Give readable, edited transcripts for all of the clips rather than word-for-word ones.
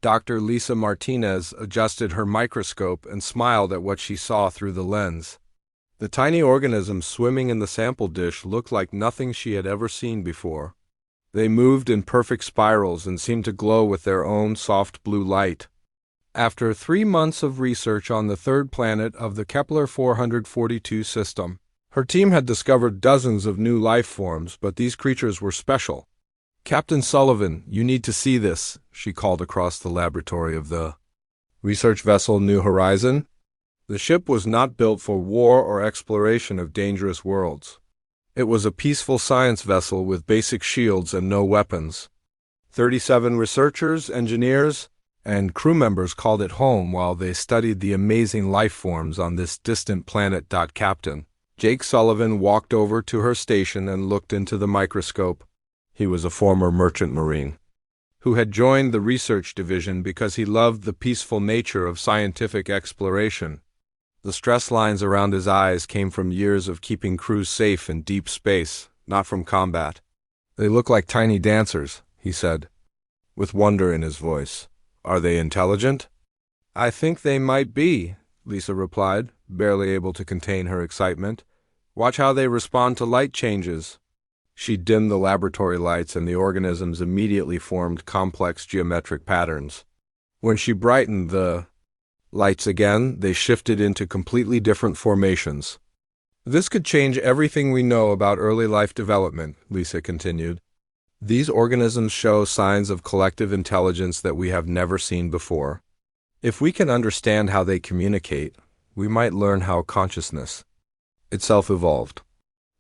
Dr. Lisa Martinez adjusted her microscope and smiled at what she saw through the lens. The tiny organisms swimming in the sample dish looked like nothing she had ever seen before. They moved in perfect spirals and seemed to glow with their own soft blue light. After 3 months of research on the third planet of the Kepler 442 system, her team had discovered dozens of new life forms, but these creatures were special. "Captain Sullivan, you need to see this," she called across the laboratory of the research vessel New Horizon. The ship was not built for war or exploration of dangerous worlds. It was a peaceful science vessel with basic shields and no weapons. 37 researchers, engineers, and crew members called it home while they studied the amazing life forms on this distant planet. Captain Jake Sullivan walked over to her station and looked into the microscope. He was a former merchant marine who had joined the research division because he loved the peaceful nature of scientific exploration. The stress lines around his eyes came from years of keeping crews safe in deep space, not from combat. "They look like tiny dancers," he said, with wonder in his voice. "Are they intelligent?" "I think they might be," Lisa replied, barely able to contain her excitement. "Watch how they respond to light changes." She dimmed the laboratory lights and the organisms immediately formed complex geometric patterns. When she brightened the lights again, they shifted into completely different formations. "This could change everything we know about early life development," Lisa continued. "These organisms show signs of collective intelligence that we have never seen before. If we can understand how they communicate, we might learn how consciousness itself evolved."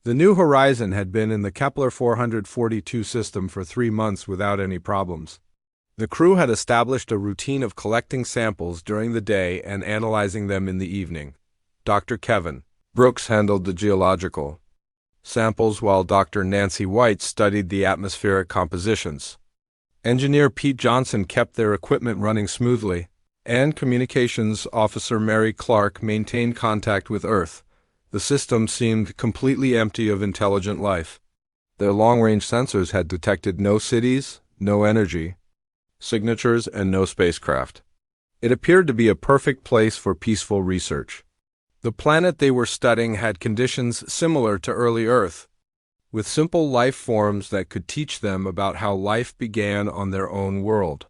The New Horizon had been in the Kepler 442 system for 3 months without any problems. The crew had established a routine of collecting samples during the day and analyzing them in the evening. Dr. Kevin Brooks handled the geological samples while Dr. Nancy White studied the atmospheric compositions. Engineer Pete Johnson kept their equipment running smoothly, and Communications Officer Mary Clark maintained contact with Earth. The system seemed completely empty of intelligent life. Their long-range sensors had detected no cities, no energy signatures, and no spacecraft. It appeared to be a perfect place for peaceful research. The planet they were studying had conditions similar to early Earth, with simple life forms that could teach them about how life began on their own world.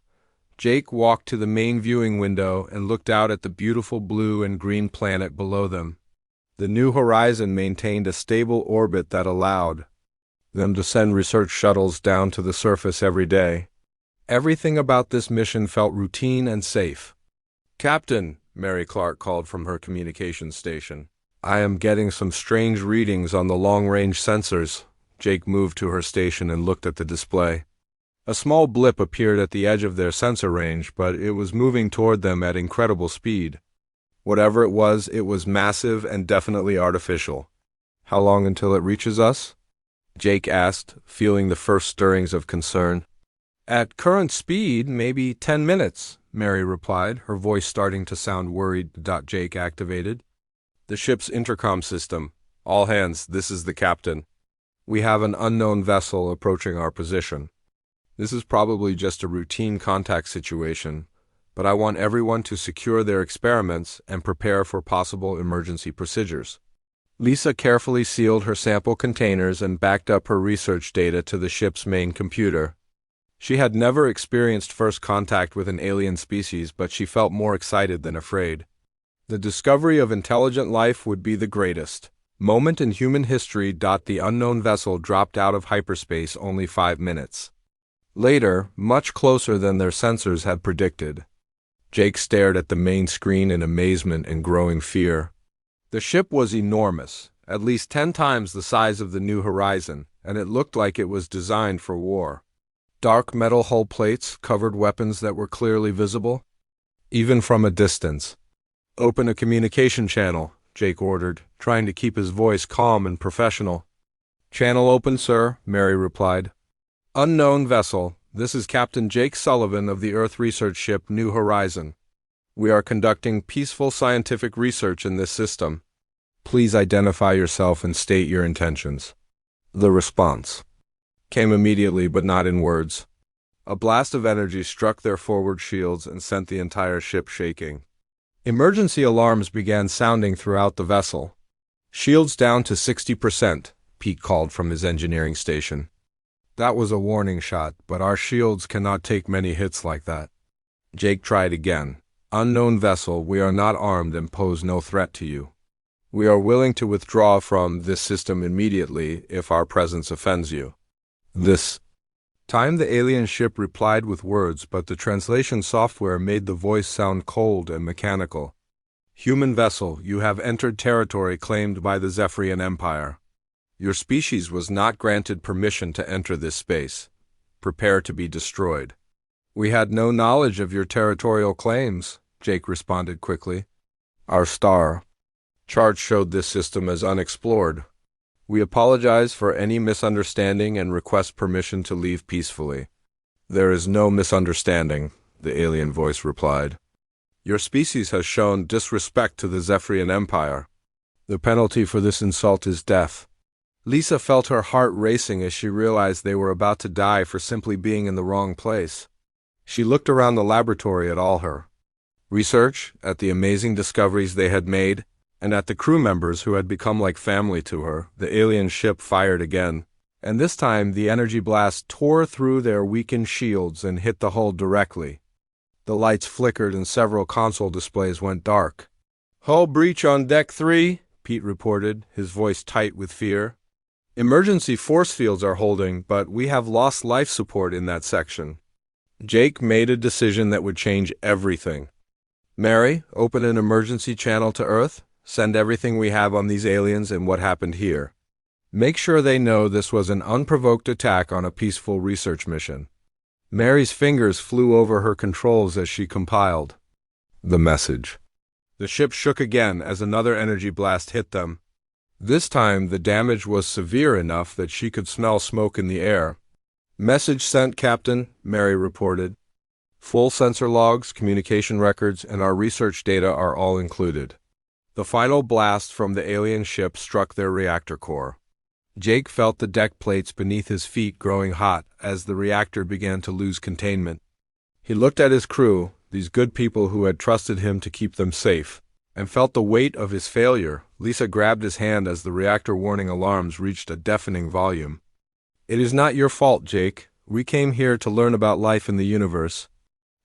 Jake walked to the main viewing window and looked out at the beautiful blue and green planet below them. The New Horizon maintained a stable orbit that allowed them to send research shuttles down to the surface every day. Everything about this mission felt routine and safe. "Captain," Mary Clark called from her communications station, "I am getting some strange readings on the long-range sensors." Jake moved to her station and looked at the display. A small blip appeared at the edge of their sensor range, but it was moving toward them at incredible speed. Whatever it was massive and definitely artificial. "How long until it reaches us?" Jake asked, feeling the first stirrings of concern. "At current speed, maybe 10 minutes, Mary replied, her voice starting to sound worried. Jake activated the ship's intercom system. "All hands, this is the captain. We have an unknown vessel approaching our position. This is probably just a routine contact situation, but I want everyone to secure their experiments and prepare for possible emergency procedures." Lisa carefully sealed her sample containers and backed up her research data to the ship's main computer. She had never experienced first contact with an alien species, but she felt more excited than afraid. The discovery of intelligent life would be the greatest moment in human history. The unknown vessel dropped out of hyperspace only 5 minutes later, much closer than their sensors had predicted. Jake stared at the main screen in amazement and growing fear. The ship was enormous, at least 10 times the size of the New Horizon, and it looked like it was designed for war. Dark metal hull plates covered weapons that were clearly visible, even from a distance. "Open a communication channel," Jake ordered, trying to keep his voice calm and professional. "Channel open, sir," Mary replied. "Unknown vessel, this is Captain Jake Sullivan of the Earth research ship New Horizon. We are conducting peaceful scientific research in this system. Please identify yourself and state your intentions." The response came immediately, but not in words. A blast of energy struck their forward shields and sent the entire ship shaking. Emergency alarms began sounding throughout the vessel. "Shields down to 60%, Pete called from his engineering station. "That was a warning shot, but our shields cannot take many hits like that." Jake tried again. "Unknown vessel, we are not armed and pose no threat to you. We are willing to withdraw from this system immediately if our presence offends you." This time the alien ship replied with words, but the translation software made the voice sound cold and mechanical. "Human vessel, you have entered territory claimed by the Zephyrian Empire. Your species was not granted permission to enter this space. Prepare to be destroyed." "We had no knowledge of your territorial claims," Jake responded quickly. "Our star chart showed this system as unexplored. We apologize for any misunderstanding and request permission to leave peacefully." "There is no misunderstanding," the alien voice replied. "Your species has shown disrespect to the Zephyrian Empire. The penalty for this insult is death." Lisa felt her heart racing as she realized they were about to die for simply being in the wrong place. She looked around the laboratory at all her research, at the amazing discoveries they had made, and at the crew members who had become like family to her. The alien ship fired again, and this time the energy blast tore through their weakened shields and hit the hull directly. The lights flickered and several console displays went dark. "Hull breach on deck 3, Pete reported, his voice tight with fear. "Emergency force fields are holding, but we have lost life support in that section." Jake made a decision that would change everything. "Mary, open an emergency channel to Earth. Send everything we have on these aliens and what happened here. Make sure they know this was an unprovoked attack on a peaceful research mission." Mary's fingers flew over her controls as she compiled the message. The ship shook again as another energy blast hit them. This time the damage was severe enough that she could smell smoke in the air. "Message sent, Captain," Mary reported. "Full sensor logs, communication records, and our research data are all included." The final blast from the alien ship struck their reactor core. Jake felt the deck plates beneath his feet growing hot as the reactor began to lose containment. He looked at his crew, these good people who had trusted him to keep them safe, and felt the weight of his failure. Lisa grabbed his hand as the reactor warning alarms reached a deafening volume. "It is not your fault, Jake. We came here to learn about life in the universe.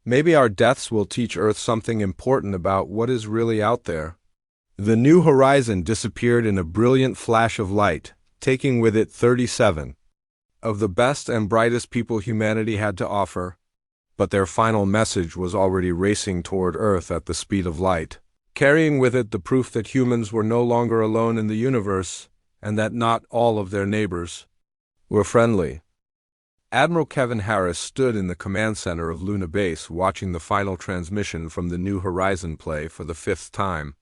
Maybe our deaths will teach Earth something important about what is really out there." The new horizon disappeared in a brilliant flash of light, taking with it 37 of the best and brightest people humanity had to offer. But their final message was already racing toward Earth at the speed of light, carrying with it the proof that humans were no longer alone in the universe, and that not all of their neighbors were friendly. Admiral Kevin Harris stood in the command center of Luna Base watching the final transmission from the New Horizon play for the 5th time.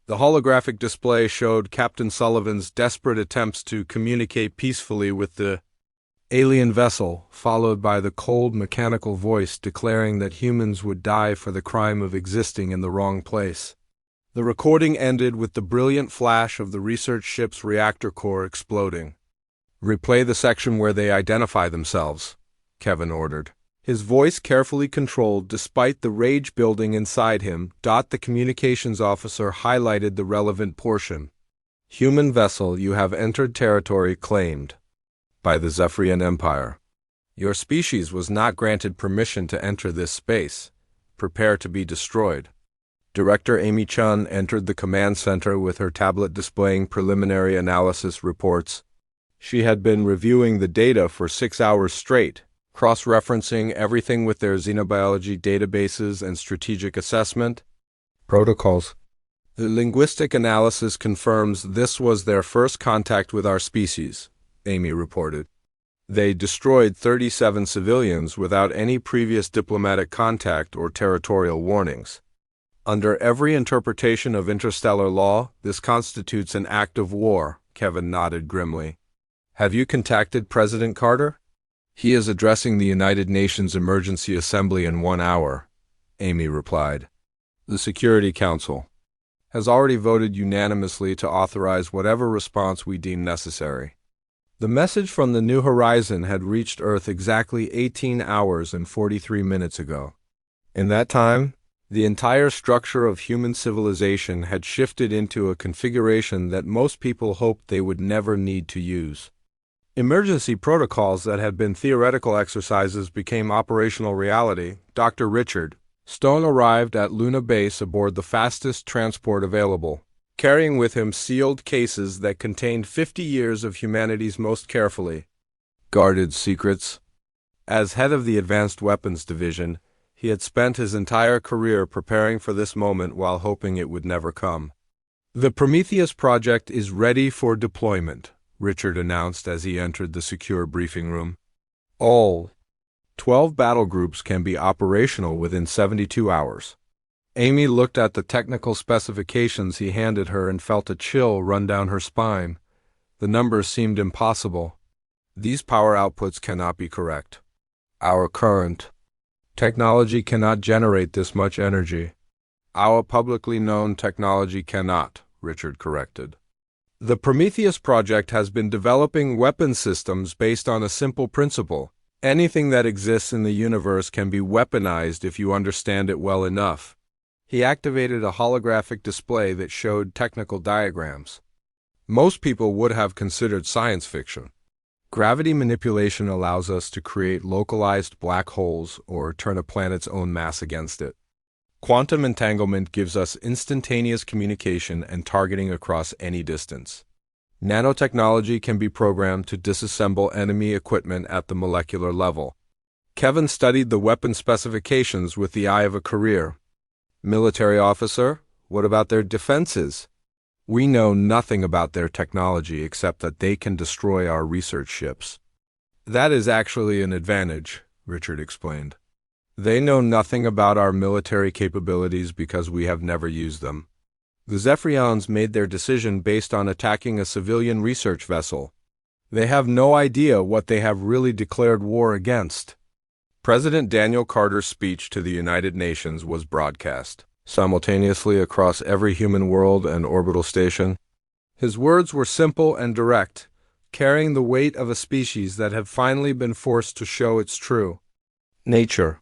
The holographic display showed Captain Sullivan's desperate attempts to communicate peacefully with the alien vessel, followed by the cold mechanical voice declaring that humans would die for the crime of existing in the wrong place. The recording ended with the brilliant flash of the research ship's reactor core exploding. "Replay the section where they identify themselves," Kevin ordered. His voice carefully controlled despite the rage building inside him. The communications officer highlighted the relevant portion. "Human vessel, you have entered territory claimed by the Zephyrian Empire. Your species was not granted permission to enter this space. Prepare to be destroyed." Director Amy Chun entered the command center with her tablet displaying preliminary analysis reports. She had been reviewing the data for 6 hours straight, cross-referencing everything with their xenobiology databases and strategic assessment protocols. "The linguistic analysis confirms this was their first contact with our species," Amy reported. "They destroyed 37 civilians without any previous diplomatic contact or territorial warnings. Under every interpretation of interstellar law, this constitutes an act of war," Kevin nodded grimly. "Have you contacted President Carter?" "He is addressing the United Nations Emergency Assembly in 1 hour," Amy replied. "The Security Council has already voted unanimously to authorize whatever response we deem necessary." The message from the New Horizon had reached Earth exactly 18 hours and 43 minutes ago. In that time, the entire structure of human civilization had shifted into a configuration that most people hoped they would never need to use. Emergency protocols that had been theoretical exercises became operational reality. Dr. Richard Stone arrived at Luna Base aboard the fastest transport available, carrying with him sealed cases that contained 50 years of humanity's most carefully guarded secrets. As head of the Advanced Weapons Division, he had spent his entire career preparing for this moment while hoping it would never come. "The Prometheus project is ready for deployment," Richard announced as he entered the secure briefing room. "All 12 battle groups can be operational within 72 hours. Amy looked at the technical specifications he handed her and felt a chill run down her spine. The numbers seemed impossible. "These power outputs cannot be correct. Our current technology cannot generate this much energy." "Our publicly known technology cannot," Richard corrected. "The Prometheus project has been developing weapon systems based on a simple principle. Anything that exists in the universe can be weaponized if you understand it well enough." He activated a holographic display that showed technical diagrams. Most people would have considered science fiction. Gravity manipulation allows us to create localized black holes or turn a planet's own mass against it. Quantum entanglement gives us instantaneous communication and targeting across any distance. Nanotechnology can be programmed to disassemble enemy equipment at the molecular level. Kevin studied the weapon specifications with the eye of a career military officer. What about their defenses? "We know nothing about their technology except that they can destroy our research ships." "That is actually an advantage," Richard explained. "They know nothing about our military capabilities because we have never used them. The Zephyrians made their decision based on attacking a civilian research vessel. They have no idea what they have really declared war against." President Daniel Carter's speech to the United Nations was broadcast simultaneously across every human world and orbital station. His words were simple and direct, carrying the weight of a species that had finally been forced to show its true nature.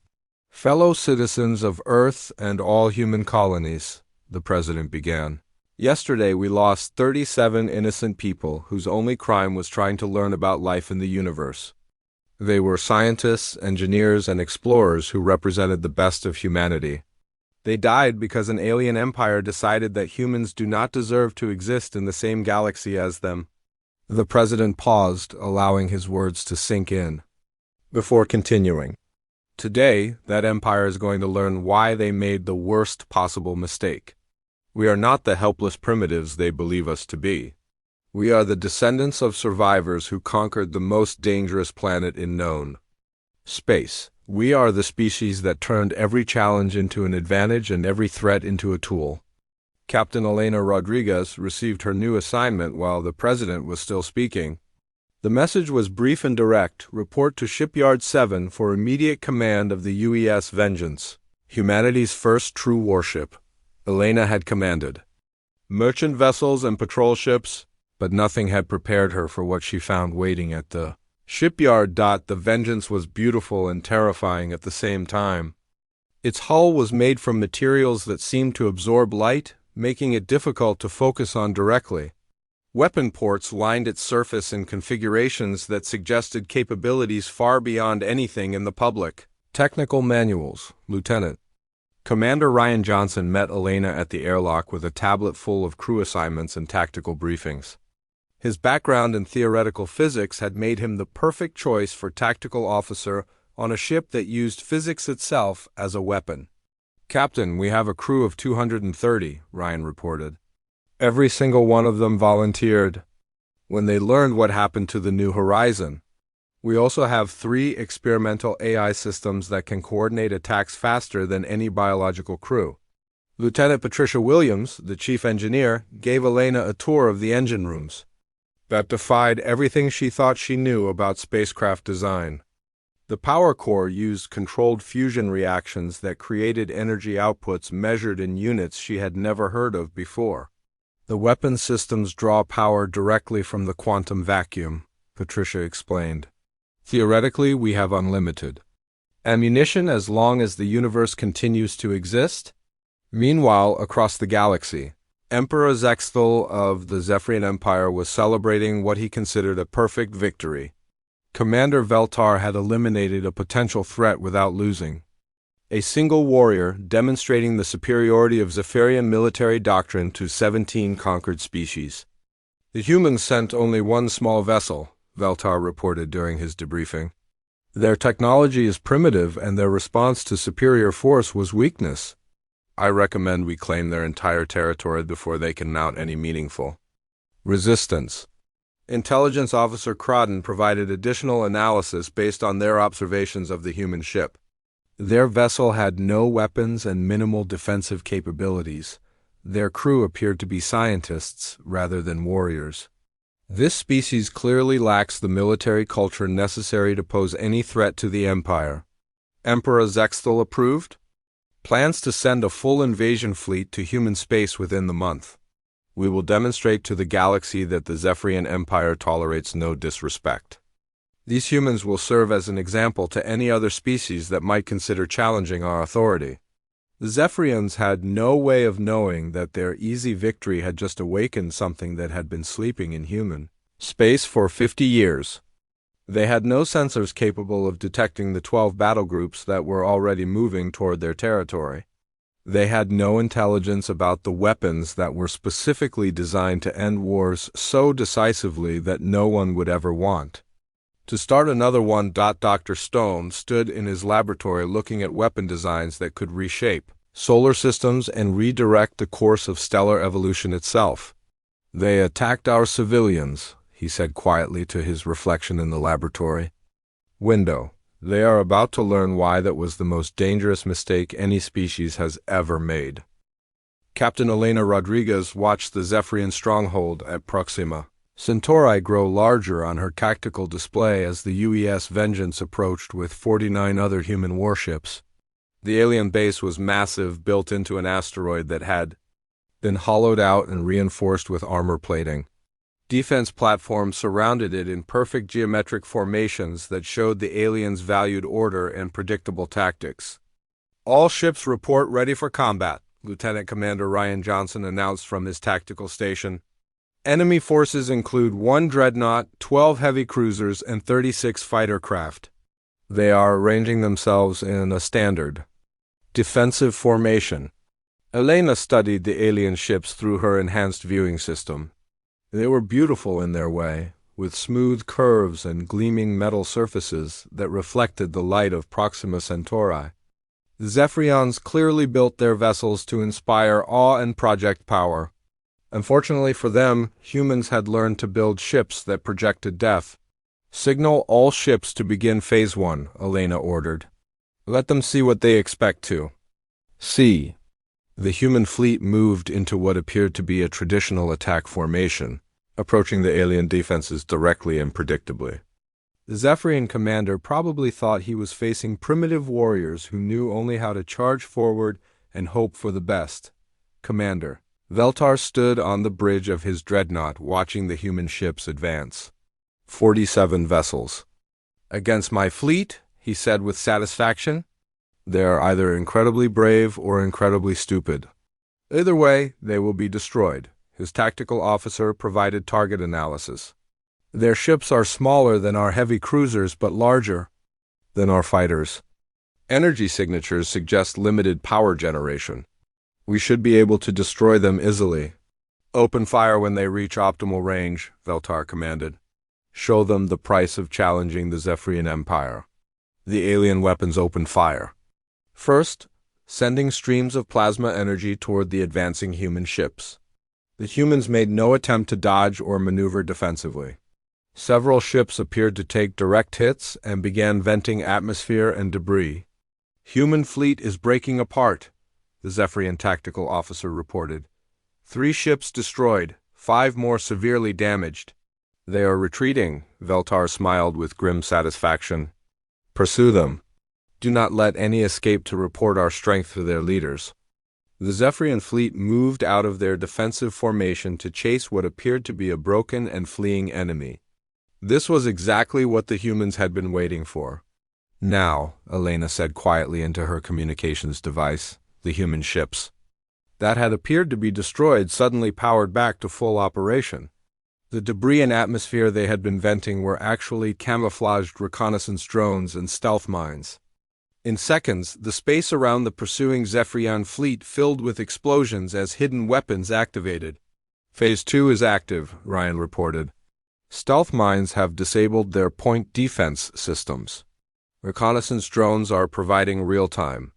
"Fellow citizens of Earth and all human colonies," the president began. "Yesterday we lost 37 innocent people whose only crime was trying to learn about life in the universe. They were scientists, engineers, and explorers who represented the best of humanity. They died because an alien empire decided that humans do not deserve to exist in the same galaxy as them." The president paused, allowing his words to sink in, before continuing. "Today, that empire is going to learn why they made the worst possible mistake. We are not the helpless primitives they believe us to be. We are the descendants of survivors who conquered the most dangerous planet in known space. We are the species that turned every challenge into an advantage and every threat into a tool." Captain Elena Rodriguez received her new assignment while the president was still speaking. The message was brief and direct. "Report to Shipyard 7 for immediate command of the UES Vengeance, humanity's first true warship." Elena had commanded merchant vessels and patrol ships, but nothing had prepared her for what she found waiting at the shipyard. The Vengeance was beautiful and terrifying at the same time. Its hull was made from materials that seemed to absorb light, making it difficult to focus on directly. Weapon ports lined its surface in configurations that suggested capabilities far beyond anything in the public. Technical manuals, Lieutenant. Commander Ryan Johnson met Elena at the airlock with a tablet full of crew assignments and tactical briefings. His background in theoretical physics had made him the perfect choice for tactical officer on a ship that used physics itself as a weapon. "Captain, we have a crew of 230, Ryan reported. "Every single one of them volunteered when they learned what happened to the New Horizon. We also have 3 experimental AI systems that can coordinate attacks faster than any biological crew." Lieutenant Patricia Williams, the chief engineer, gave Elena a tour of the engine rooms that defied everything she thought she knew about spacecraft design. The power core used controlled fusion reactions that created energy outputs measured in units she had never heard of before. "The weapon systems draw power directly from the quantum vacuum," Patricia explained. Theoretically, we have unlimited ammunition as long as the universe continues to exist. Meanwhile, across the galaxy, Emperor Zexthal of the Zephyrian Empire was celebrating what he considered a perfect victory. Commander Veltar had eliminated a potential threat without losing. A single warrior demonstrating the superiority of Zephyrian military doctrine to 17 conquered species. The humans sent only one small vessel, Veltar reported during his debriefing. Their technology is primitive and their response to superior force was weakness. I recommend we claim their entire territory before they can mount any meaningful resistance. Intelligence Officer Crodden provided additional analysis based on their observations of the human ship. Their vessel had no weapons and minimal defensive capabilities. Their crew appeared to be scientists rather than warriors. This species clearly lacks the military culture necessary to pose any threat to the Empire. Emperor Zexthal approved? Plans to send a full invasion fleet to human space within the month. We will demonstrate to the galaxy that the Zephyrian Empire tolerates no disrespect. These humans will serve as an example to any other species that might consider challenging our authority. The Zephyrians had no way of knowing that their easy victory had just awakened something that had been sleeping in human space for 50 years. They had no sensors capable of detecting the 12 battle groups that were already moving toward their territory. They had no intelligence about the weapons that were specifically designed to end wars so decisively that no one would ever want to start another one. Dr. Stone stood in his laboratory looking at weapon designs that could reshape solar systems and redirect the course of stellar evolution itself. They attacked our civilians, he said quietly to his reflection in the laboratory window. They are about to learn why that was the most dangerous mistake any species has ever made. Captain Elena Rodriguez watched the Zephyrian stronghold at Proxima Centauri grow larger on her tactical display as the UES Vengeance approached with 49 other human warships. The alien base was massive, built into an asteroid that had been hollowed out and reinforced with armor plating. Defense platforms surrounded it in perfect geometric formations that showed the aliens valued order and predictable tactics. All ships report ready for combat, Lieutenant Commander Ryan Johnson announced from his tactical station. Enemy forces include 1 dreadnought, 12 heavy cruisers, and 36 fighter craft. They are arranging themselves in a standard defensive formation. Elena studied the alien ships through her enhanced viewing system. They were beautiful in their way, with smooth curves and gleaming metal surfaces that reflected the light of Proxima Centauri. The Zephyrians clearly built their vessels to inspire awe and project power. Unfortunately for them, humans had learned to build ships that projected death. Signal all ships to begin Phase 1, Elena ordered. Let them see what they expect to see. The human fleet moved into what appeared to be a traditional attack formation, approaching the alien defenses directly and predictably. The Zephyrian commander probably thought he was facing primitive warriors who knew only how to charge forward and hope for the best. Commander Veltar stood on the bridge of his dreadnought watching the human ships advance. 47 vessels. Against my fleet, he said with satisfaction. They are either incredibly brave or incredibly stupid. Either way, they will be destroyed. His tactical officer provided target analysis. Their ships are smaller than our heavy cruisers but larger than our fighters. Energy signatures suggest limited power generation. We should be able to destroy them easily. Open fire when they reach optimal range, Veltar commanded. Show them the price of challenging the Zephyrian Empire. The alien weapons opened fire. First, sending streams of plasma energy toward the advancing human ships. The humans made no attempt to dodge or maneuver defensively. Several ships appeared to take direct hits and began venting atmosphere and debris. Human fleet is breaking apart, the Zephyrian tactical officer reported. 3 ships destroyed, 5 more severely damaged. They are retreating, Veltar smiled with grim satisfaction. Pursue them. Do not let any escape to report our strength to their leaders. The Zephyrian fleet moved out of their defensive formation to chase what appeared to be a broken and fleeing enemy. This was exactly what the humans had been waiting for. Now, Elena said quietly into her communications device, the human ships that had appeared to be destroyed suddenly powered back to full operation. The debris and atmosphere they had been venting were actually camouflaged reconnaissance drones and stealth mines. In seconds, the space around the pursuing Zephyrian fleet filled with explosions as hidden weapons activated. Phase 2 is active, Ryan reported. Stealth mines have disabled their point defense systems. Reconnaissance drones are providing real-time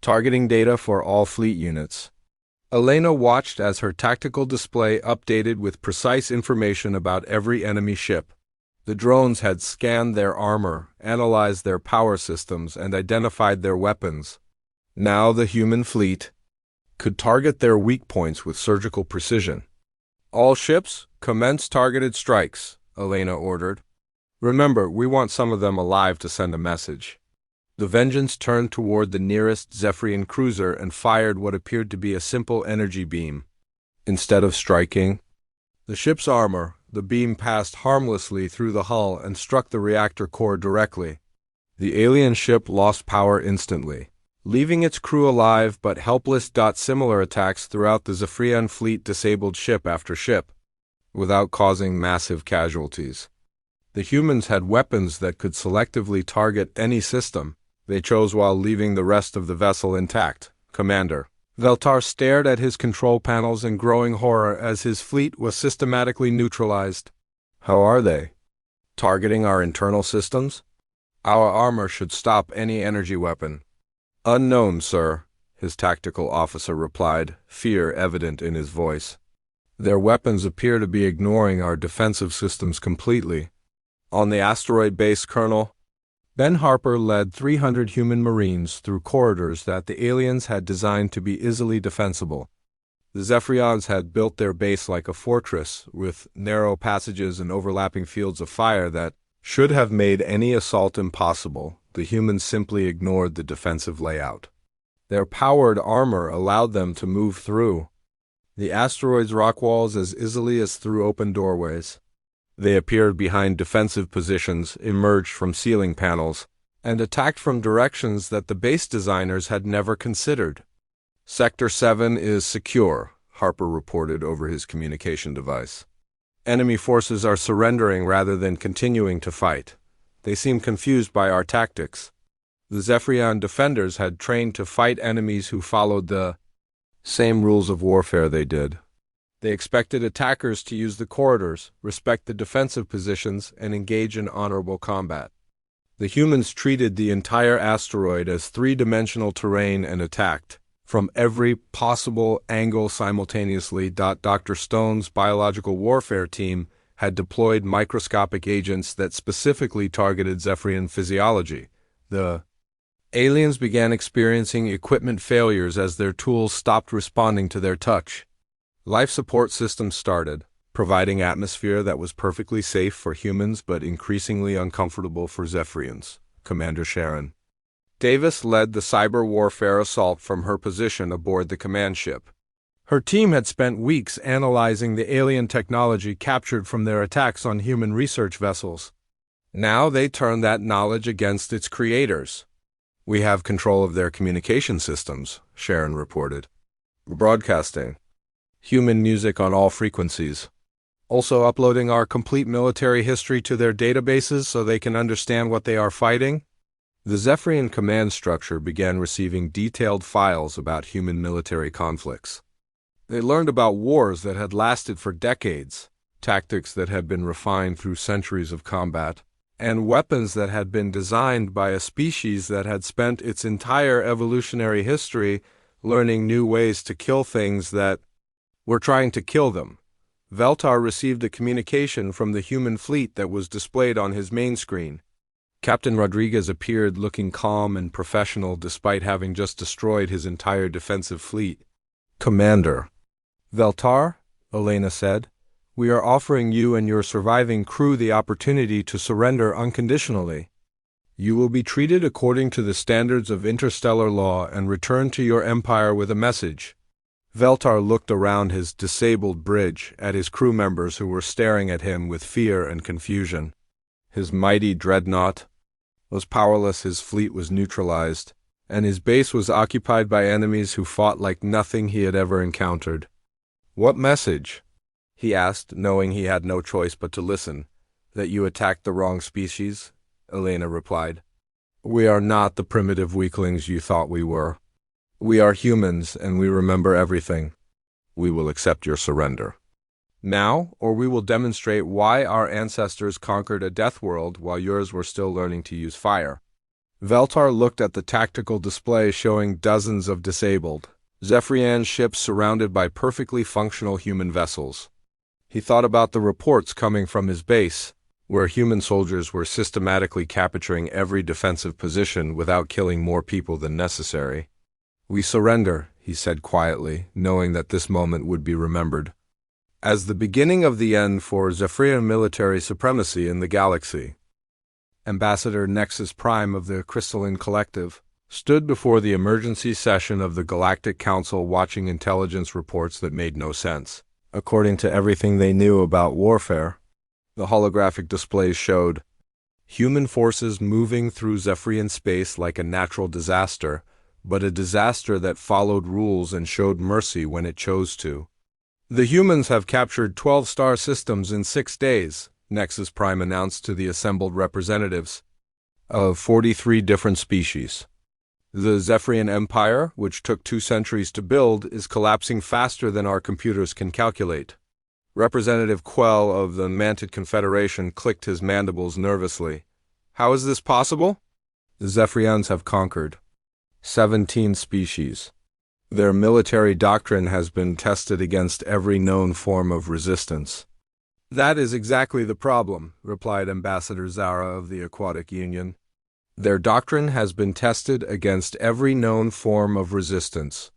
targeting data for all fleet units. Elena watched as her tactical display updated with precise information about every enemy ship. The drones had scanned their armor, analyzed their power systems, and identified their weapons. Now the human fleet could target their weak points with surgical precision. All ships, commence targeted strikes, Elena ordered. Remember, we want some of them alive to send a message. The Vengeance turned toward the nearest Zephyrian cruiser and fired what appeared to be a simple energy beam. Instead of striking the ship's armor, the beam passed harmlessly through the hull and struck the reactor core directly. The alien ship lost power instantly, leaving its crew alive but helpless. Similar attacks throughout the Zephyrian fleet disabled ship after ship, without causing massive casualties. The humans had weapons that could selectively target any system they chose while leaving the rest of the vessel intact. Commander Veltar stared at his control panels in growing horror as his fleet was systematically neutralized. How are they? Targeting our internal systems? Our armor should stop any energy weapon. Unknown, sir, his tactical officer replied, fear evident in his voice. Their weapons appear to be ignoring our defensive systems completely. On the asteroid base, Colonel Ben Harper led 300 human marines through corridors that the aliens had designed to be easily defensible. The Zephyrians had built their base like a fortress, with narrow passages and overlapping fields of fire that should have made any assault impossible. The humans simply ignored the defensive layout. Their powered armor allowed them to move through the asteroid's rock walls as easily as through open doorways. They appeared behind defensive positions, emerged from ceiling panels, and attacked from directions that the base designers had never considered. Sector 7 is secure, Harper reported over his communication device. Enemy forces are surrendering rather than continuing to fight. They seem confused by our tactics. The Zephyrian defenders had trained to fight enemies who followed the same rules of warfare they did. They expected attackers to use the corridors, respect the defensive positions, and engage in honorable combat. The humans treated the entire asteroid as three-dimensional terrain and attacked from every possible angle simultaneously. Dr. Stone's biological warfare team had deployed microscopic agents that specifically targeted Zephyrian physiology. The aliens began experiencing equipment failures as their tools stopped responding to their touch. Life support systems started, providing atmosphere that was perfectly safe for humans but increasingly uncomfortable for Zephyrians. Commander Sharon Davis led the cyber warfare assault from her position aboard the command ship. Her team had spent weeks analyzing the alien technology captured from their attacks on human research vessels. Now they turned that knowledge against its creators. We have control of their communication systems, Sharon reported. Broadcasting human music on all frequencies. Also uploading our complete military history to their databases so they can understand what they are fighting. The Zephyrian command structure began receiving detailed files about human military conflicts. They learned about wars that had lasted for decades, tactics that had been refined through centuries of combat, and weapons that had been designed by a species that had spent its entire evolutionary history learning new ways to kill things that were trying to kill them. Veltar received a communication from the human fleet that was displayed on his main screen. Captain Rodriguez appeared looking calm and professional despite having just destroyed his entire defensive fleet. Commander Veltar, Elena said, we are offering you and your surviving crew the opportunity to surrender unconditionally. You will be treated according to the standards of interstellar law and return to your empire with a message. Veltar looked around his disabled bridge at his crew members who were staring at him with fear and confusion. His mighty dreadnought was powerless, his fleet was neutralized, and his base was occupied by enemies who fought like nothing he had ever encountered. "What message?" he asked, knowing he had no choice but to listen. "That you attacked the wrong species," Elena replied. "We are not the primitive weaklings you thought we were. We are humans, and we remember everything. We will accept your surrender now, or we will demonstrate why our ancestors conquered a death world while yours were still learning to use fire." Veltar looked at the tactical display showing dozens of disabled Zephyrian ships surrounded by perfectly functional human vessels. He thought about the reports coming from his base, where human soldiers were systematically capturing every defensive position without killing more people than necessary. "We surrender," he said quietly, knowing that this moment would be remembered as the beginning of the end for Zephyrian military supremacy in the galaxy. Ambassador Nexus Prime of the Crystalline Collective stood before the emergency session of the Galactic Council watching intelligence reports that made no sense. According to everything they knew about warfare, the holographic displays showed human forces moving through Zephyrian space like a natural disaster, but a disaster that followed rules and showed mercy when it chose to. "The humans have captured 12 star systems in 6 days, Nexus Prime announced to the assembled representatives of 43 different species. The Zephyrian Empire, which took 2 centuries to build, is collapsing faster than our computers can calculate." Representative Quell of the Mantid Confederation clicked his mandibles nervously. "How is this possible?" "The Zephyrians have conquered 17 species. Their military doctrine has been tested against every known form of resistance." "That is exactly the problem," replied Ambassador Zara of the Aquatic Union. "Their doctrine has been tested against every known form of resistance.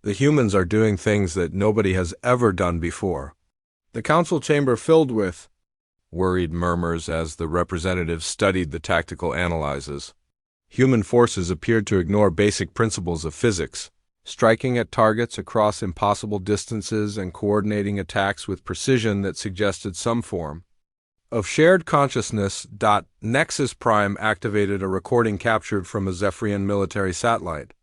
The humans are doing things that nobody has ever done before." The council chamber filled with worried murmurs as the representatives studied the tactical analyses. Human forces appeared to ignore basic principles of physics, striking at targets across impossible distances and coordinating attacks with precision that suggested some form of shared consciousness. Nexus Prime activated a recording captured from a Zephyrian military satellite.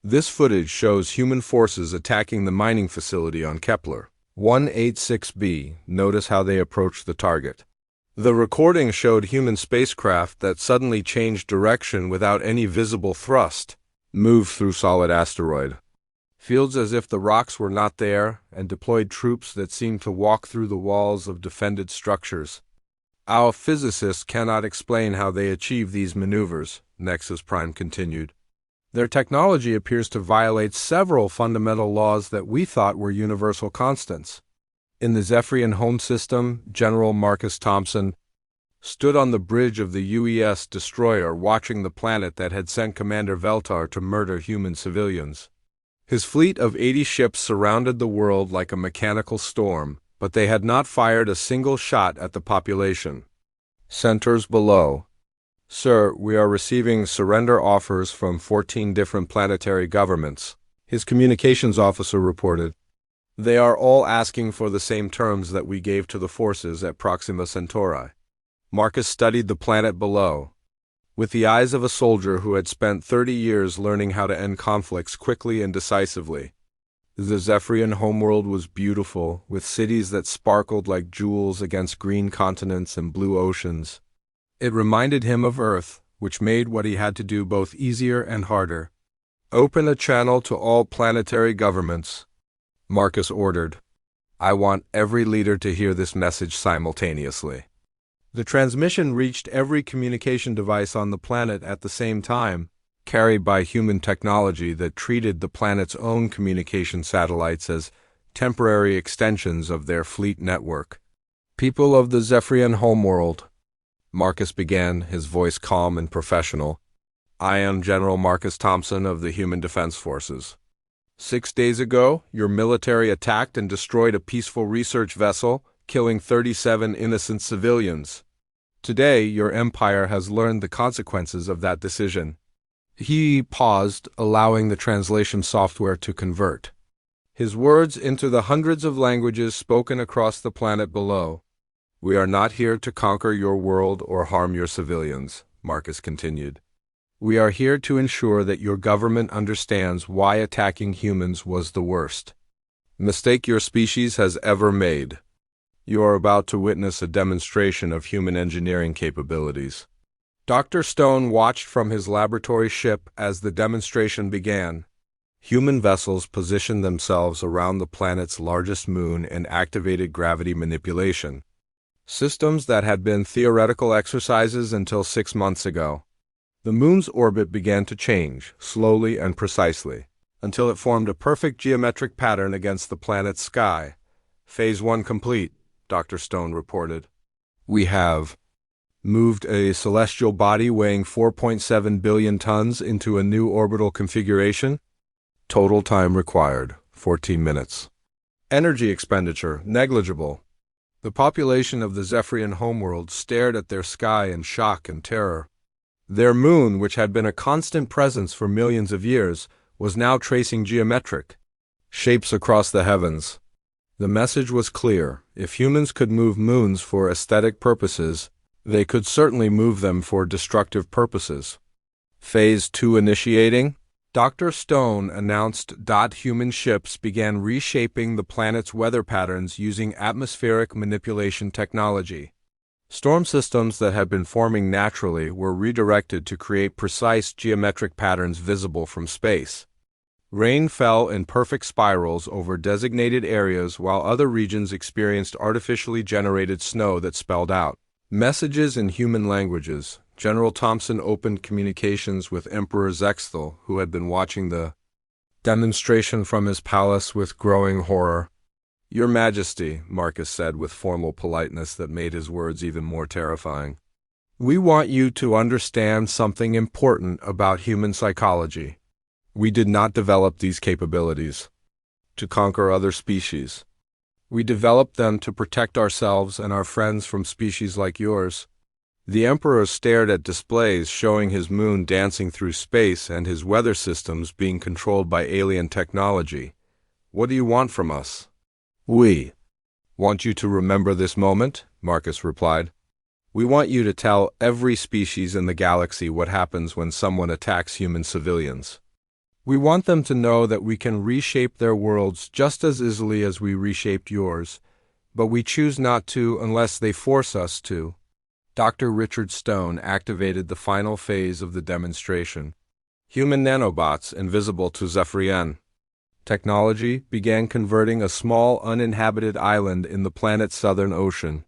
This footage shows human forces attacking the mining facility on Kepler 186b. Notice how they approached the target. The recording showed human spacecraft that suddenly changed direction without any visible thrust, moved through solid asteroid fields as if the rocks were not there, and deployed troops that seemed to walk through the walls of defended structures. "Our physicists cannot explain how they achieve these maneuvers," Nexus Prime continued. "Their technology appears to violate several fundamental laws that we thought were universal constants." In the Zephyrian home system, General Marcus Thompson stood on the bridge of the UES destroyer watching the planet that had sent Commander Veltar to murder human civilians. His fleet of 80 ships surrounded the world like a mechanical storm, but they had not fired a single shot at the population. Centers below. "Sir, we are receiving surrender offers from 14 different planetary governments," his communications officer reported. "They are all asking for the same terms that we gave to the forces at Proxima Centauri." Marcus studied the planet below with the eyes of a soldier who had spent 30 years learning how to end conflicts quickly and decisively. The Zephyrian homeworld was beautiful, with cities that sparkled like jewels against green continents and blue oceans. It reminded him of Earth, which made what he had to do both easier and harder. "Open a channel to all planetary governments," Marcus ordered. "I want every leader to hear this message simultaneously." The transmission reached every communication device on the planet at the same time, carried by human technology that treated the planet's own communication satellites as temporary extensions of their fleet network. "People of the Zephyrian homeworld," Marcus began, his voice calm and professional. "I am General Marcus Thompson of the Human Defense Forces. 6 days ago, your military attacked and destroyed a peaceful research vessel, killing 37 innocent civilians. Today, your empire has learned the consequences of that decision." He paused, allowing the translation software to convert. his words into the hundreds of languages spoken across the planet below. "We are not here to conquer your world or harm your civilians," Marcus continued. "We are here to ensure that your government understands why attacking humans was the worst mistake your species has ever made. You are about to witness a demonstration of human engineering capabilities." Dr. Stone watched from his laboratory ship as the demonstration began. Human vessels positioned themselves around the planet's largest moon and activated gravity manipulation, systems that had been theoretical exercises until 6 months ago. The moon's orbit began to change, slowly and precisely, until it formed a perfect geometric pattern against the planet's sky. "Phase 1 complete," Dr. Stone reported. "We have moved a celestial body weighing 4.7 billion tons into a new orbital configuration. Total time required, 14 minutes. Energy expenditure, negligible." The population of the Zephyrian homeworld stared at their sky in shock and terror. Their moon, which had been a constant presence for millions of years, was now tracing geometric shapes across the heavens. The message was clear: if humans could move moons for aesthetic purposes, they could certainly move them for destructive purposes. "Phase 2 initiating," Dr. Stone announced. Human ships began reshaping the planet's weather patterns using atmospheric manipulation technology. Storm systems that had been forming naturally were redirected to create precise geometric patterns visible from space. Rain fell in perfect spirals over designated areas, while other regions experienced artificially generated snow that spelled out messages in human languages. General Thompson opened communications with Emperor Zexthal, who had been watching the demonstration from his palace with growing horror. "Your Majesty," Marcus said with formal politeness that made his words even more terrifying, "we want you to understand something important about human psychology. We did not develop these capabilities to conquer other species. We developed them to protect ourselves and our friends from species like yours." The Emperor stared at displays showing his moon dancing through space and his weather systems being controlled by alien technology. "What do you want from us?" "We want you to remember this moment," Marcus replied. "We want you to tell every species in the galaxy what happens when someone attacks human civilians. We want them to know that we can reshape their worlds just as easily as we reshaped yours, but we choose not to unless they force us to." Dr. Richard Stone activated the final phase of the demonstration. Human nanobots invisible to Zephyrian technology began converting a small uninhabited island in the planet's southern ocean.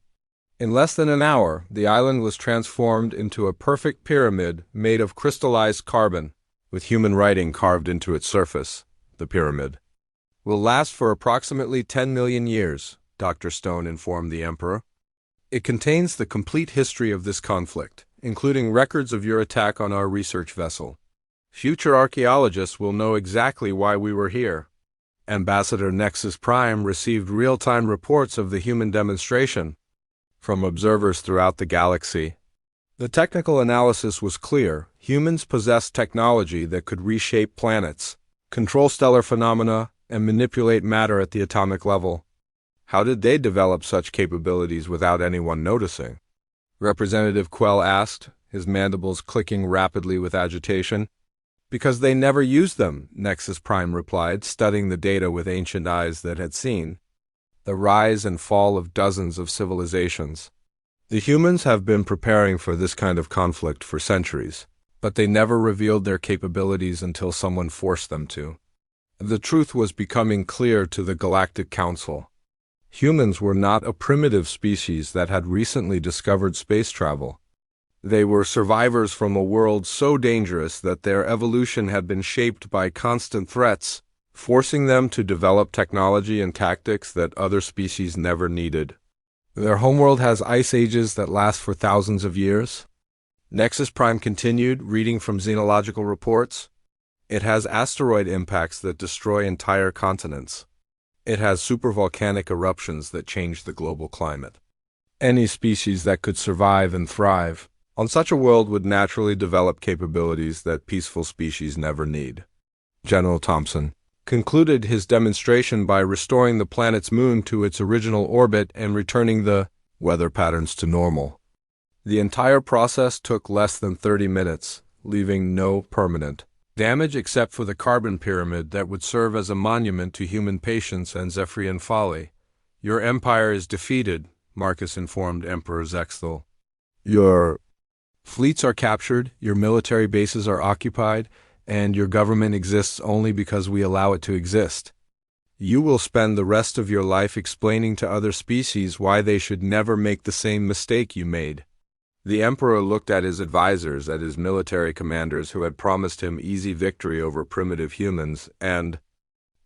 In less than an hour, the island was transformed into a perfect pyramid made of crystallized carbon, with human writing carved into its surface. "The pyramid will last for approximately 10 million years," Dr. Stone informed the Emperor. "It contains the complete history of this conflict, including records of your attack on our research vessel. Future archaeologists will know exactly why we were here." Ambassador Nexus Prime received real-time reports of the human demonstration from observers throughout the galaxy. The technical analysis was clear. Humans possessed technology that could reshape planets, control stellar phenomena, and manipulate matter at the atomic level. How did they develop such capabilities without anyone noticing? Representative Quell asked, his mandibles clicking rapidly with agitation. "Because they never used them," Nexus Prime replied, studying the data with ancient eyes that had seen the rise and fall of dozens of civilizations. "The humans have been preparing for this kind of conflict for centuries, but they never revealed their capabilities until someone forced them to." The truth was becoming clear to the Galactic Council. Humans were not a primitive species that had recently discovered space travel. They were survivors from a world so dangerous that their evolution had been shaped by constant threats, forcing them to develop technology and tactics that other species never needed. "Their homeworld has ice ages that last for thousands of years," Nexus Prime continued, reading from xenological reports. "It has asteroid impacts that destroy entire continents. It has supervolcanic eruptions that change the global climate. Any species that could survive and thrive on such a world would naturally develop capabilities that peaceful species never need." General Thompson concluded his demonstration by restoring the planet's moon to its original orbit and returning the weather patterns to normal. The entire process took less than 30 minutes, leaving no permanent damage except for the carbon pyramid that would serve as a monument to human patience and Zephyrian folly. Your empire is defeated, Marcus informed Emperor Zexthal. Your fleets are captured, your military bases are occupied, and your government exists only because we allow it to exist. You will spend the rest of your life explaining to other species why they should never make the same mistake you made. The Emperor looked at his advisors, at his military commanders who had promised him easy victory over primitive humans, and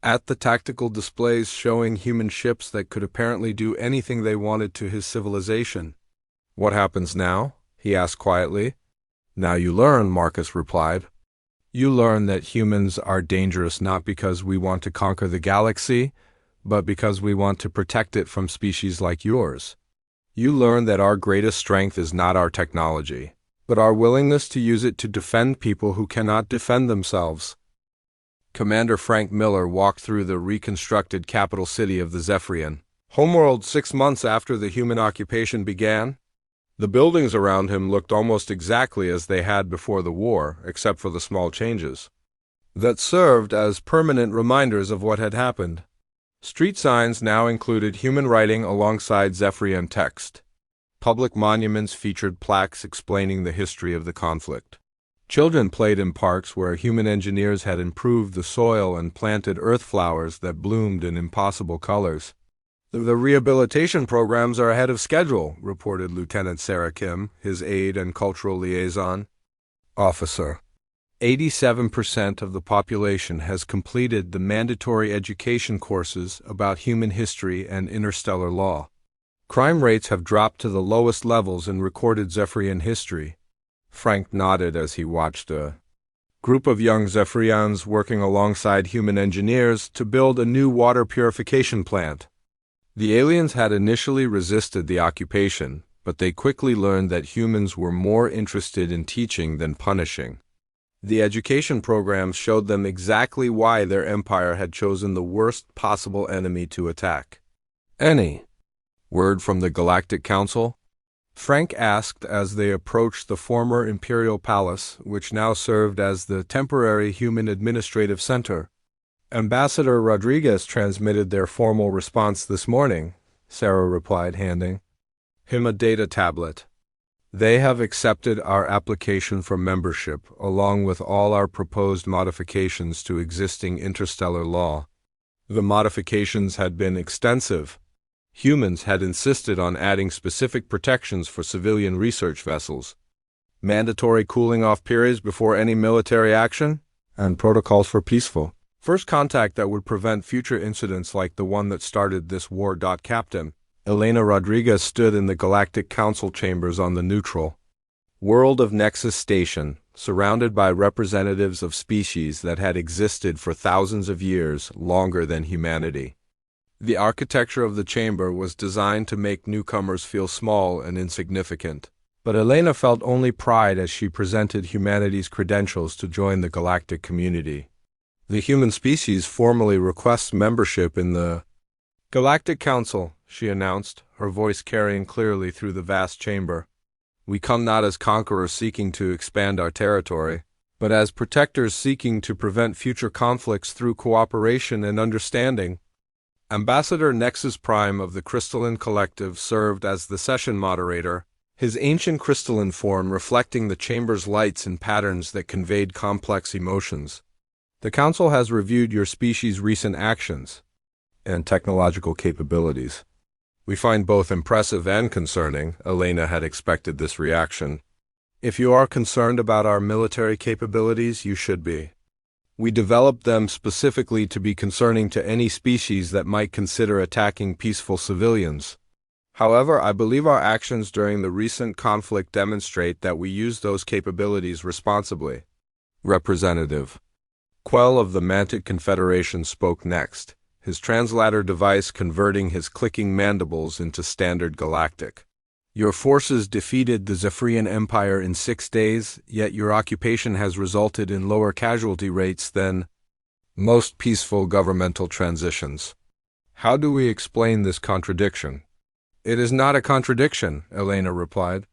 at the tactical displays showing human ships that could apparently do anything they wanted to his civilization. What happens now? He asked quietly. Now you learn, Marcus replied. You learn that humans are dangerous not because we want to conquer the galaxy, but because we want to protect it from species like yours. You learn that our greatest strength is not our technology, but our willingness to use it to defend people who cannot defend themselves. Commander Frank Miller walked through the reconstructed capital city of the Zephyrian homeworld 6 months after the human occupation began. The buildings around him looked almost exactly as they had before the war, except for the small changes that served as permanent reminders of what had happened. Street signs now included human writing alongside Zephyrian text. Public monuments featured plaques explaining the history of the conflict. Children played in parks where human engineers had improved the soil and planted earth flowers that bloomed in impossible colors. The rehabilitation programs are ahead of schedule, reported Lieutenant Sarah Kim, his aide and cultural liaison officer. 87% of the population has completed the mandatory education courses about human history and interstellar law. Crime rates have dropped to the lowest levels in recorded Zephyrian history. Frank nodded as he watched a group of young Zephyrians working alongside human engineers to build a new water purification plant. The aliens had initially resisted the occupation, but they quickly learned that humans were more interested in teaching than punishing. The education programs showed them exactly why their empire had chosen the worst possible enemy to attack. Any word from the Galactic Council? Frank asked as they approached the former Imperial Palace, which now served as the temporary Human Administrative Center. Ambassador Rodriguez transmitted their formal response this morning, Sarah replied, handing him a data tablet. They have accepted our application for membership, along with all our proposed modifications to existing interstellar law. The modifications had been extensive. Humans had insisted on adding specific protections for civilian research vessels, mandatory cooling-off periods before any military action, and protocols for peaceful first contact that would prevent future incidents like the one that started this war. Captain Elena Rodriguez stood in the Galactic Council chambers on the neutral world of Nexus Station, surrounded by representatives of species that had existed for thousands of years, longer than humanity. The architecture of the chamber was designed to make newcomers feel small and insignificant, but Elena felt only pride as she presented humanity's credentials to join the galactic community. The human species formally requests membership in the Galactic Council, she announced, her voice carrying clearly through the vast chamber. We come not as conquerors seeking to expand our territory, but as protectors seeking to prevent future conflicts through cooperation and understanding. Ambassador Nexus Prime of the Crystalline Collective served as the session moderator, his ancient crystalline form reflecting the chamber's lights and patterns that conveyed complex emotions. The Council has reviewed your species' recent actions and technological capabilities. We find both impressive and concerning. Elena had expected this reaction. If you are concerned about our military capabilities, you should be. We developed them specifically to be concerning to any species that might consider attacking peaceful civilians. However, I believe our actions during the recent conflict demonstrate that we use those capabilities responsibly. Representative Quell of the Mantic Confederation spoke next, his translator device converting his clicking mandibles into standard galactic. Your forces defeated the Zephyrian Empire in 6 days, yet your occupation has resulted in lower casualty rates than most peaceful governmental transitions. How do we explain this contradiction? It is not a contradiction, Elena replied.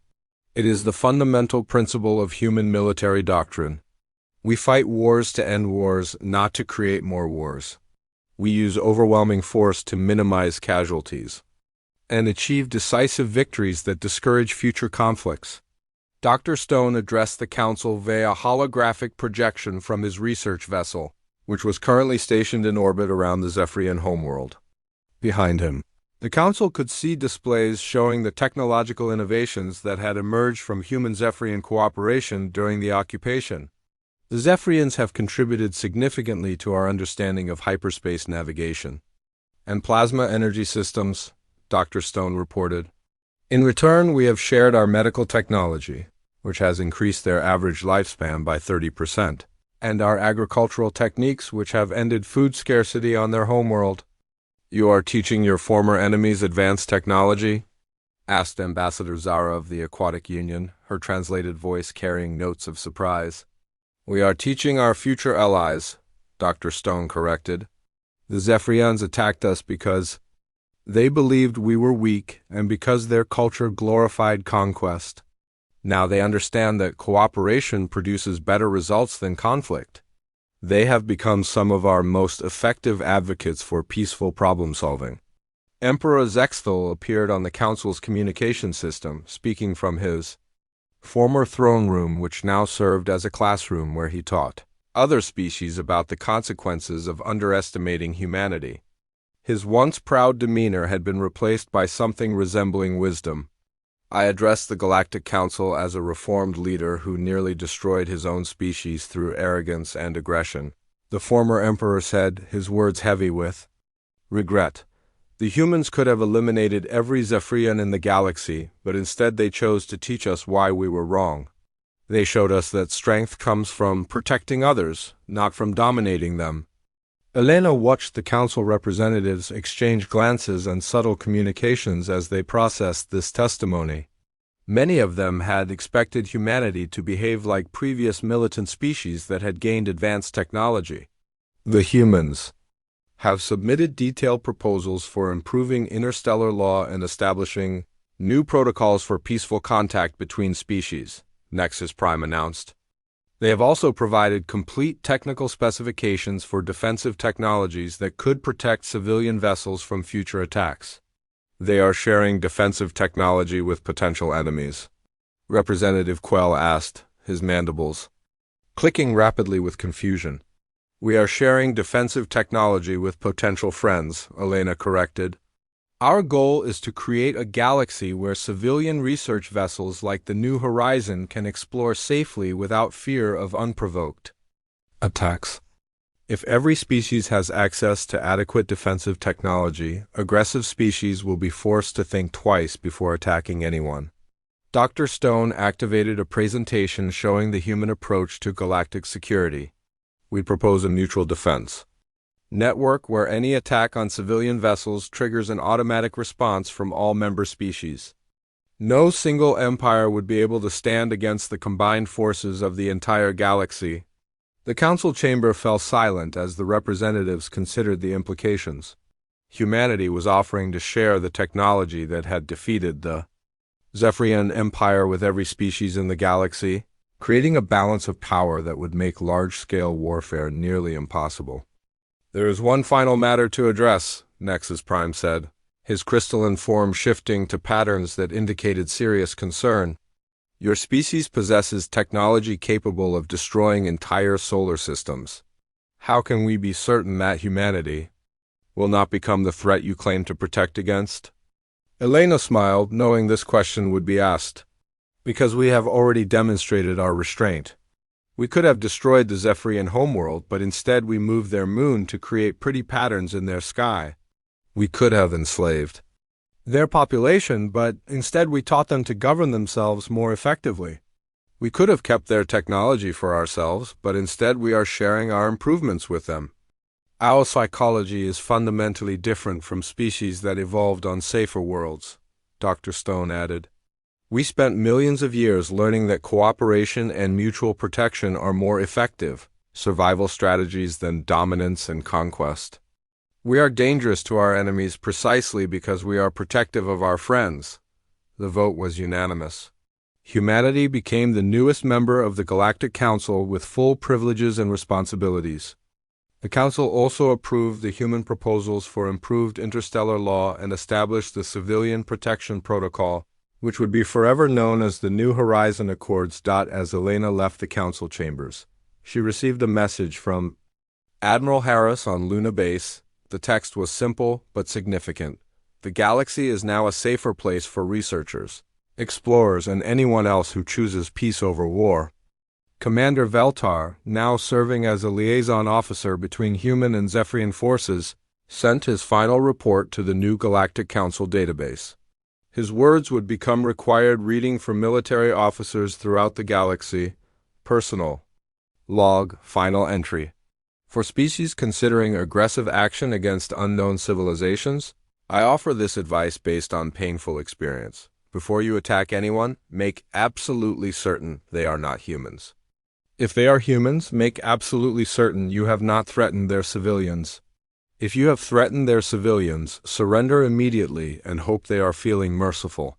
It is the fundamental principle of human military doctrine. We fight wars to end wars, not to create more wars. We use overwhelming force to minimize casualties and achieve decisive victories that discourage future conflicts. Dr. Stone addressed the council via holographic projection from his research vessel, which was currently stationed in orbit around the Zephyrian homeworld. Behind him, the council could see displays showing the technological innovations that had emerged from human-Zephyrian cooperation during the occupation. The Zephyrians have contributed significantly to our understanding of hyperspace navigation and plasma energy systems, Dr. Stone reported. In return, we have shared our medical technology, which has increased their average lifespan by 30%, and our agricultural techniques, which have ended food scarcity on their homeworld. You are teaching your former enemies advanced technology? Asked Ambassador Zara of the Aquatic Union, her translated voice carrying notes of surprise. We are teaching our future allies, Dr. Stone corrected. The Zephyrians attacked us because they believed we were weak and because their culture glorified conquest. Now they understand that cooperation produces better results than conflict. They have become some of our most effective advocates for peaceful problem-solving. Emperor Zexthal appeared on the Council's communication system, speaking from his former throne room, which now served as a classroom where he taught other species about the consequences of underestimating humanity. His once proud demeanor had been replaced by something resembling wisdom. I addressed the Galactic Council as a reformed leader who nearly destroyed his own species through arrogance and aggression. The former emperor said, his words heavy with regret. The humans could have eliminated every Zephyrian in the galaxy, but instead they chose to teach us why we were wrong. They showed us that strength comes from protecting others, not from dominating them. Elena watched the council representatives exchange glances and subtle communications as they processed this testimony. Many of them had expected humanity to behave like previous militant species that had gained advanced technology. The humans have submitted detailed proposals for improving interstellar law and establishing new protocols for peaceful contact between species, Nexus Prime announced. They have also provided complete technical specifications for defensive technologies that could protect civilian vessels from future attacks. They are sharing defensive technology with potential enemies, Representative Quell asked, his mandibles clicking rapidly with confusion. We are sharing defensive technology with potential friends, Elena corrected. Our goal is to create a galaxy where civilian research vessels like the New Horizon can explore safely without fear of unprovoked attacks. If every species has access to adequate defensive technology, aggressive species will be forced to think twice before attacking anyone. Dr. Stone activated a presentation showing the human approach to galactic security. We propose a mutual defense network where any attack on civilian vessels triggers an automatic response from all member species. No single empire would be able to stand against the combined forces of the entire galaxy. The council chamber fell silent as the representatives considered the implications. Humanity was offering to share the technology that had defeated the Zephyrian Empire with every species in the galaxy, creating a balance of power that would make large-scale warfare nearly impossible. There is one final matter to address, Nexus Prime said, his crystalline form shifting to patterns that indicated serious concern. Your species possesses technology capable of destroying entire solar systems. How can we be certain that humanity will not become the threat you claim to protect against? Elena smiled, knowing this question would be asked. Because we have already demonstrated our restraint. We could have destroyed the Zephyrian homeworld, but instead we moved their moon to create pretty patterns in their sky. We could have enslaved their population, but instead we taught them to govern themselves more effectively. We could have kept their technology for ourselves, but instead we are sharing our improvements with them. Our psychology is fundamentally different from species that evolved on safer worlds, Dr. Stone added. We spent millions of years learning that cooperation and mutual protection are more effective, survival strategies than dominance and conquest. We are dangerous to our enemies precisely because we are protective of our friends. The vote was unanimous. Humanity became the newest member of the Galactic Council with full privileges and responsibilities. The Council also approved the human proposals for improved interstellar law and established the Civilian Protection Protocol, which would be forever known as the New Horizon Accords. As Elena left the Council chambers, she received a message from Admiral Harris on Luna Base. The text was simple but significant. The galaxy is now a safer place for researchers, explorers, and anyone else who chooses peace over war. Commander Veltar, now serving as a liaison officer between human and Zephyrian forces, sent his final report to the new Galactic Council database. His words would become required reading for military officers throughout the galaxy. Personal log, final entry. For species considering aggressive action against unknown civilizations, I offer this advice based on painful experience. Before you attack anyone, make absolutely certain they are not humans. If they are humans, make absolutely certain you have not threatened their civilians. If you have threatened their civilians, surrender immediately and hope they are feeling merciful.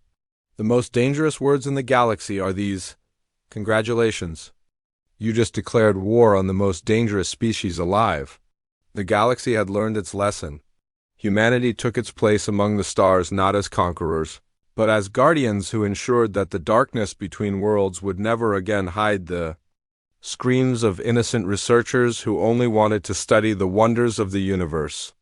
The most dangerous words in the galaxy are these: congratulations. You just declared war on the most dangerous species alive. The galaxy had learned its lesson. Humanity took its place among the stars not as conquerors, but as guardians who ensured that the darkness between worlds would never again hide the screams of innocent researchers who only wanted to study the wonders of the universe.